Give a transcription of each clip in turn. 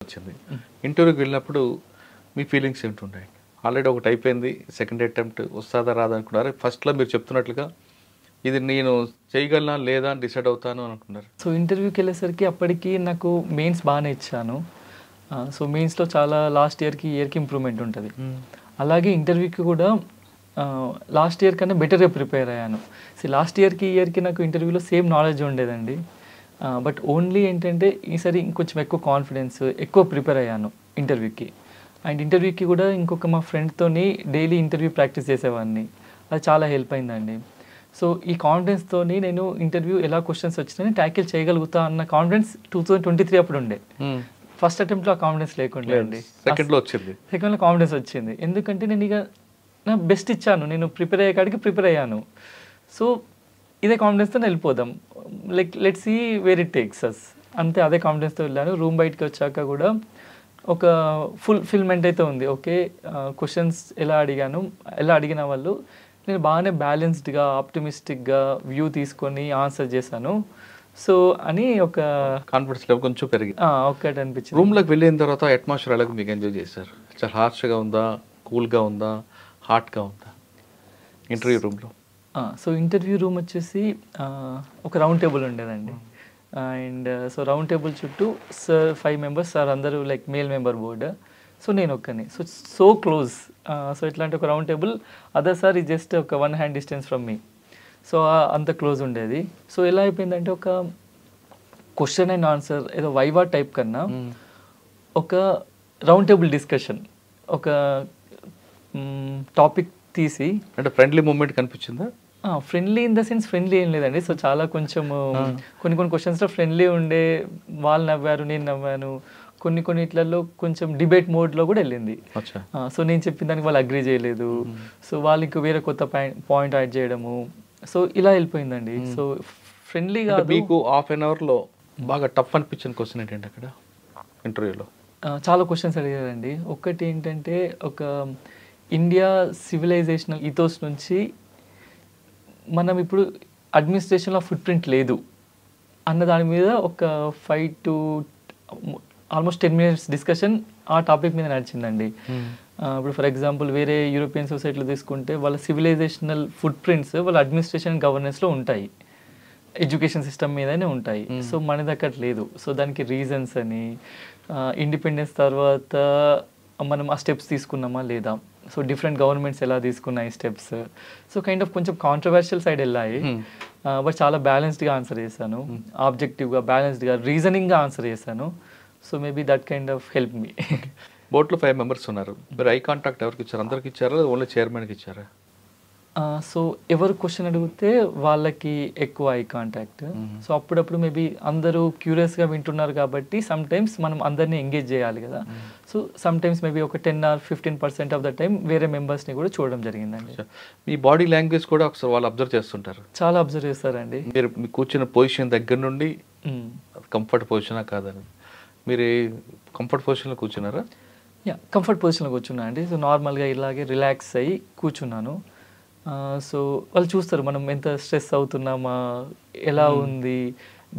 వచ్చింది. ఇంటర్వ్యూకి వెళ్ళినప్పుడు మీ ఫీలింగ్స్ ఏంటుంటాయి? ఆల్రెడీ ఒకటి అయిపోయింది, సెకండ్ అటెంప్ట్ వస్తుందా రాదా అనుకున్నారు. ఫస్ట్లో మీరు చెప్తున్నట్లుగా ఇది నేను చేయగలనా లేదా అని డిసైడ్ అవుతాను అనుకున్నారు. సో ఇంటర్వ్యూకి వెళ్ళేసరికి అప్పటికి నాకు మెయిన్స్ బాగానే ఇచ్చాను. సో మెయిన్స్లో చాలా లాస్ట్ ఇయర్కి ఇంప్రూవ్మెంట్ ఉంటుంది. అలాగే ఇంటర్వ్యూకి కూడా లాస్ట్ ఇయర్ కన్నా బెటర్గా ప్రిపేర్ అయ్యాను. సో లాస్ట్ ఇయర్కి నాకు ఇంటర్వ్యూలో సేమ్ నాలెడ్జ్ ఉండేదండి. బట్ ఓన్లీ ఏంటంటే ఈసారి ఇంకొంచెం ఎక్కువ కాన్ఫిడెన్స్, ఎక్కువ ప్రిపేర్ అయ్యాను ఇంటర్వ్యూకి. అండ్ ఇంటర్వ్యూకి కూడా ఇంకొక మా ఫ్రెండ్తోని డైలీ ఇంటర్వ్యూ ప్రాక్టీస్ చేసేవాడిని. అది చాలా హెల్ప్ అయిందండి. సో ఈ కాన్ఫిడెన్స్తోని నేను ఇంటర్వ్యూ ఎలా క్వశ్చన్స్ వచ్చినా ట్యాకిల్ చేయగలుగుతా అన్న కాన్ఫిడెన్స్ 2023 అప్పుడు ఉండే. ఫస్ట్ అటెంప్ట్లో ఆ కాన్ఫిడెన్స్ లేకుండే అండి. సెకండ్లో వచ్చింది. సెకండ్లో కాన్ఫిడెన్స్ వచ్చింది. ఎందుకంటే నేను ఇక నా బెస్ట్ ఇచ్చాను, నేను ప్రిపేర్ అయ్యే కాడికి ప్రిపేర్ అయ్యాను. సో ఇదే కాన్ఫిడెన్స్తో వెళ్ళిపోదాం, let see where it takes us అంతే. అదే కాన్ఫిడెన్స్తో వెళ్ళాను. రూమ్ బయటకి వచ్చాక కూడా ఒక ఫుల్ఫిల్మెంట్ అయితే ఉంది. ఓకే, క్వశ్చన్స్ ఎలా అడిగిన వాళ్ళు నేను బాగానే బ్యాలెన్స్డ్గా, ఆప్టిమిస్టిక్గా వ్యూ తీసుకొని ఆన్సర్ చేశాను. సో అని ఒక కాన్ఫిడెన్స్ లెవెల్ కొంచెం పెరిగి ఒక్కటి అనిపించింది. రూమ్లోకి వెళ్ళిన తర్వాత అట్మాస్ఫియర్ ఎలాగో మీకు ఎంజాయ్ చేశారు? చాలా హార్ష్గా ఉందా, కూల్గా ఉందా, హాట్గా ఉందా ఇంటర్వ్యూ రూమ్లో? సో ఇంటర్వ్యూ రూమ్ వచ్చేసి ఒక రౌండ్ టేబుల్ ఉండేదండి. అండ్ సో రౌండ్ టేబుల్ చుట్టూ సార్ 5 మెంబర్స్, సార్ అందరూ like male member board. So నేను ఒక్కని, సో క్లోజ్. సో ఇట్లాంటి ఒక రౌండ్ టేబుల్, అదర్ సార్ ఈ జస్ట్ ఒక 1 hand distance from me. So అంత క్లోజ్ ఉండేది. సో ఎలా అయిపోయిందంటే ఒక క్వశ్చన్ అండ్ ఆన్సర్ ఏదో వైవా టైప్ కన్నా ఒక రౌండ్ టేబుల్ డిస్కషన్, ఒక టాపిక్ తీసి. అంటే ఫ్రెండ్లీ మూమెంట్ కనిపించిందా? Friendly in the sense friendly ఏం లేదండి. సో చాలా కొంచెం కొన్ని క్వశ్చన్స్లో ఫ్రెండ్లీ ఉండే, వాళ్ళు నవ్వారు, నేను నవ్వాను. కొన్ని ఇట్లలో కొంచెం డిబేట్ మోడ్లో కూడా వెళ్ళింది. సో నేను చెప్పిన దానికి వాళ్ళు అగ్రీ చేయలేదు. సో వాళ్ళు ఇంకో వేరే కొత్త పాయింట్ యాడ్ చేయడము. సో ఇలా వెళ్ళిపోయిందండి. సో ఫ్రెండ్లీగా మీకు హాఫ్ అన్ అవర్లో బాగా టఫ్ అనిపించిన క్వశ్చన్ ఏంటంటే అక్కడ ఇంటర్వ్యూలో చాలా క్వశ్చన్స్ అడిగారండి. ఒకటి ఏంటంటే ఒక ఇండియా సివిలైజేషనల్ ఈథోస్ నుంచి మనం ఇప్పుడు అడ్మినిస్ట్రేషన్లో ఫుట్ ప్రింట్ లేదు అన్న దాని మీద ఒక 5 to almost 10 minutes డిస్కషన్ ఆ టాపిక్ మీద నడిచిందండి. ఇప్పుడు ఫర్ ఎగ్జాంపుల్ వేరే యూరోపియన్ సొసైటీలో తీసుకుంటే వాళ్ళ సివిలైజేషనల్ ఫుట్ ప్రింట్స్ వాళ్ళ అడ్మినిస్ట్రేషన్ గవర్నెన్స్లో ఉంటాయి, ఎడ్యుకేషన్ సిస్టమ్ మీదనే ఉంటాయి. సో మనది అక్కడ లేదు. సో దానికి రీజన్స్ అని, ఇండిపెండెన్స్ తర్వాత మనం ఆ స్టెప్స్ తీసుకున్నామా లేదా, సో డిఫరెంట్ గవర్నమెంట్స్ ఎలా తీసుకున్నాయి స్టెప్స్. సో కైండ్ ఆఫ్ కొంచెం కాంట్రవర్షియల్ సైడ్ వెళ్ళాయి. బట్ చాలా బ్యాలెన్స్డ్గా ఆన్సర్ చేశాను, ఆబ్జెక్టివ్గా బ్యాలెన్స్డ్గా రీజనింగ్గా ఆన్సర్ చేశాను. So maybe that kind of help me. బోట్లో 5 members ఉన్నారు. మీరు ఐ కాంటాక్ట్ ఎవరికి ఇచ్చారు? అందరికి ఇచ్చారా, ఓన్లీ చైర్మన్కి ఇచ్చారా? సో ఎవరు క్వశ్చన్ అడిగితే వాళ్ళకి ఎక్కువ ఐ కాంటాక్ట్. సో అప్పుడప్పుడు మేబీ అందరూ క్యూరియస్గా వింటున్నారు కాబట్టి సమ్ టైమ్స్ మనం అందరినీ ఎంగేజ్ చేయాలి కదా. సో సమ్ టైమ్స్ మేబీ ఒక 10 or 15% ఆఫ్ ద టైం వేరే మెంబర్స్ని కూడా చూడడం జరిగిందండి. మీ బాడీ లాంగ్వేజ్ కూడా ఒకసారి వాళ్ళు అబ్జర్వ్ చేస్తుంటారు? చాలా అబ్జర్వ్ చేస్తారండి. మీరు కూర్చున్న పొజిషన్ దగ్గర నుండి కంఫర్ట్ పొజిషనా కాదని, మీరు కంఫర్ట్ పొజిషన్లో కూర్చున్నారా? కంఫర్ట్ పొజిషన్లో కూర్చున్నా అండి. సో నార్మల్గా ఇలాగే రిలాక్స్ అయ్యి కూర్చున్నాను. సో వాళ్ళు చూస్తారు మనం ఎంత స్ట్రెస్ అవుతున్నామా, ఎలా ఉంది,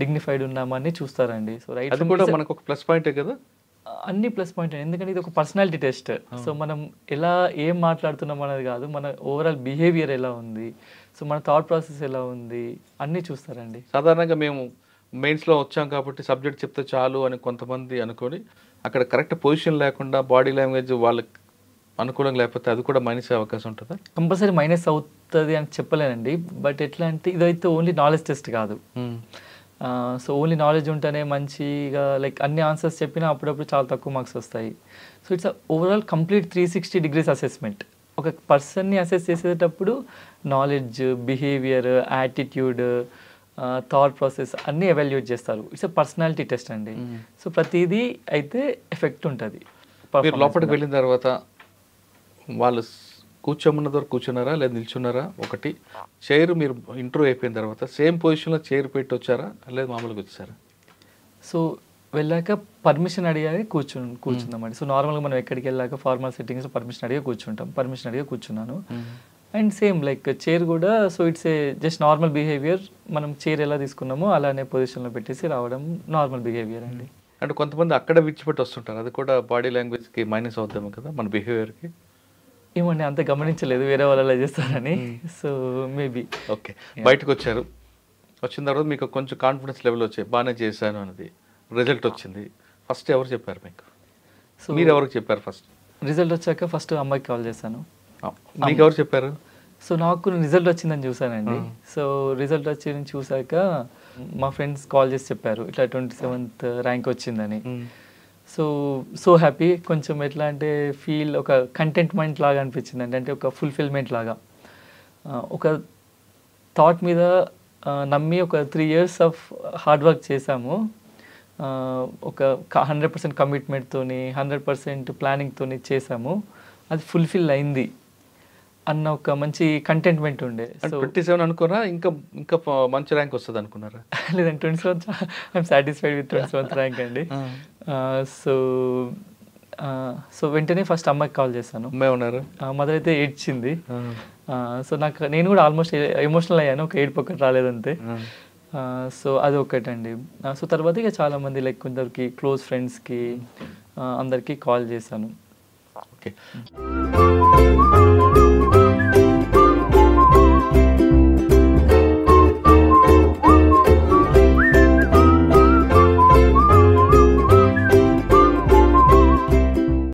డిగ్నిఫైడ్ ఉన్నామా అని చూస్తారండి. సో రైట్, అది కూడా మనకు ఒక ప్లస్ పాయింటే కదా. అన్ని ప్లస్ పాయింట్, ఎందుకంటే ఇది ఒక పర్సనాలిటీ టెస్ట్. సో మనం ఏం మాట్లాడుతున్నాం అనేది కాదు, మన ఓవరాల్ బిహేవియర్ ఎలా ఉంది, సో మన థాట్ ప్రాసెస్ ఎలా ఉంది అన్నీ చూస్తారండి. సాధారణంగా మేము మెయిన్స్లో వచ్చాం కాబట్టి సబ్జెక్ట్ చెప్తే చాలు అని కొంతమంది అనుకొని అక్కడ కరెక్ట్ పొజిషన్ లేకుండా బాడీ లాంగ్వేజ్ వాళ్ళకి అనుకూలంగా లేకపోతే అది కూడా మైనస్ అయ్యే అవకాశం ఉంటుందా? కంపల్సరీ మైనస్ అవుతుంది అని చెప్పలేనండి. బట్ ఎట్లా అంటే ఇదైతే ఓన్లీ నాలెడ్జ్ టెస్ట్ కాదు. సో ఓన్లీ నాలెడ్జ్ ఉంటేనే మంచిగా లైక్ అన్ని ఆన్సర్స్ చెప్పినా అప్పుడప్పుడు చాలా తక్కువ మార్క్స్ వస్తాయి. So it's overall complete 360 degrees assessment. ఒక పర్సన్ని అసెస్ చేసేటప్పుడు knowledge, behaviour, attitude, thought process అన్నీ ఎవాల్యుయేట్ చేస్తారు. ఇట్స్ పర్సనాలిటీ టెస్ట్ అండి. సో ప్రతిదీ అయితే ఎఫెక్ట్ ఉంటుంది. మీరు లోపలికి వెళ్ళిన తర్వాత వాళ్ళు కూర్చోమన్న ద్వారా కూర్చున్నారా లేదా నిల్చున్నారా? ఒకటి చైర్, మీరు ఇంటర్వ్యూ అయిపోయిన తర్వాత సేమ్ పొజిషన్లో చైర్ పెట్టి వచ్చారా లేదా మామూలుగా వచ్చారా? సో వెళ్ళాక పర్మిషన్ అడిగాక కూర్చుందామండి. సో నార్మల్గా మనం ఎక్కడికి వెళ్ళాక ఫార్మల్ సెట్టింగ్స్లో పర్మిషన్ అడిగి కూర్చుంటాం. పర్మిషన్ అడిగి కూర్చున్నాను. అండ్ సేమ్ లైక్ చైర్ కూడా, so it's a just normal behaviour. మనం చైర్ ఎలా తీసుకున్నామో అలానే పొజిషన్లో పెట్టేసి రావడం నార్మల్ బిహేవియర్ అండి. అంటే కొంతమంది అక్కడ విడిచిపెట్టి వస్తుంటారు, అది కూడా బాడీ లాంగ్వేజ్కి మైనస్ అవుతాము కదా మన బిహేవియర్కి. ఏమండి అంత గమనించలేదు వేరే వాళ్ళు అలా చేస్తారని. So maybe. ఓకే, బయటకు వచ్చారు, వచ్చిన తర్వాత మీకు కొంచెం కాన్ఫిడెన్స్ లెవెల్ వచ్చాయి, బాగానే చేశాను అనేది రిజల్ట్ వచ్చింది. ఫస్ట్ ఎవరు చెప్పారు మీకు? సో మీరు ఎవరికి చెప్పారు ఫస్ట్? రిజల్ట్ వచ్చాక ఫస్ట్ అమ్మాయికి కాల్ చేశాను. మీకు ఎవరు చెప్పారు? సో నాకు రిజల్ట్ వచ్చిందని చూసానండి. సో రిజల్ట్ వచ్చి చూసాక మా ఫ్రెండ్స్ కాల్ చేసి చెప్పారు ఇట్లా 27th ర్యాంక్ వచ్చిందని. So happy. కొంచెం ఎట్లా అంటే ఫీల్ ఒక కంటెంట్మెంట్ లాగా అనిపించింది అండి. అంటే ఒక ఫుల్ఫిల్మెంట్ లాగా, ఒక థాట్ మీద నమ్మి ఒక 3 years ఆఫ్ హార్డ్ వర్క్ చేశాము. ఒక 100% కమిట్మెంట్తోని 100% ప్లానింగ్తోని చేసాము. అది ఫుల్ఫిల్ అయింది అన్న ఒక మంచి కంటెంట్మెంట్ ఉండే. సో 27 అనుకున్నారా? ఇంకా ఇంకా మంచి ర్యాంక్ వస్తుంది అనుకున్నారా? లేదండి 27 I'm satisfied with 27th rank అండి. సో వెంటనే ఫస్ట్ అమ్మాయికి కాల్ చేశాను. అమ్మాయి ఉన్నారు, మదర్ అయితే ఏడ్చింది. సో నేను కూడా ఆల్మోస్ట్ ఎమోషనల్ అయ్యాను, ఒక ఏడుపు ఒకటి రాలేదంతే. సో అది ఒకటండి. సో తర్వాత ఇక చాలామంది లైక్ కొందరికి క్లోజ్ ఫ్రెండ్స్కి అందరికీ కాల్ చేశాను. ఓకే.